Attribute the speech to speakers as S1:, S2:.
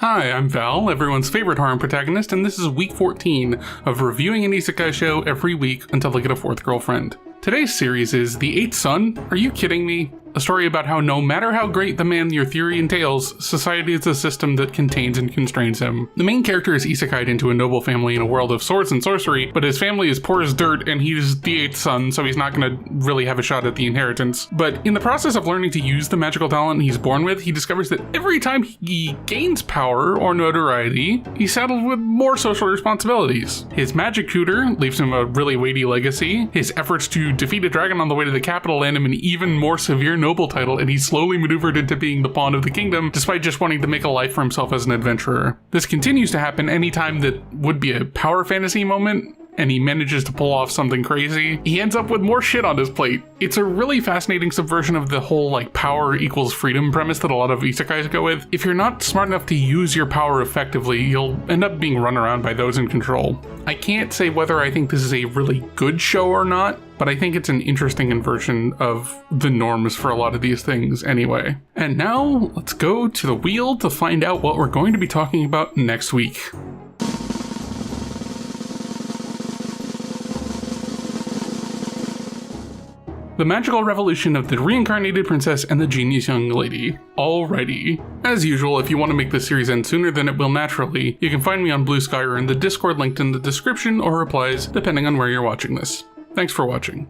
S1: Hi, I'm Val, everyone's favorite harem protagonist, and this is week 14 of reviewing an isekai show every week until I get a fourth girlfriend. Today's series is The Eighth Son? Are you kidding me? A story about how no matter how great the man your theory entails, society is a system that contains and constrains him. The main character is isekai'd into a noble family in a world of swords and sorcery, but his family is poor as dirt and he's the eighth son, so he's not gonna really have a shot at the inheritance. But in the process of learning to use the magical talent he's born with, he discovers that every time he gains power or notoriety, he's saddled with more social responsibilities. His magic tutor leaves him a really weighty legacy. His efforts to defeat a dragon on the way to the capital land him an even more severe noble title, and he's slowly maneuvered into being the pawn of the kingdom despite just wanting to make a life for himself as an adventurer. This continues to happen anytime that would be a power fantasy moment and he manages to pull off something crazy. He ends up with more shit on his plate. It's a really fascinating subversion of the whole power equals freedom premise that a lot of isekais go with. If you're not smart enough to use your power effectively, you'll end up being run around by those in control. I can't say whether I think this is a really good show or not, but I think it's an interesting inversion of the norms for a lot of these things anyway. And now, let's go to the wheel to find out what we're going to be talking about next week. The Magical Revolution of the Reincarnated Princess and the Genius Young Lady. Alrighty. As usual, if you want to make this series end sooner than it will naturally, you can find me on Blue Sky or in the Discord linked in the description or replies, depending on where you're watching this. Thanks for watching.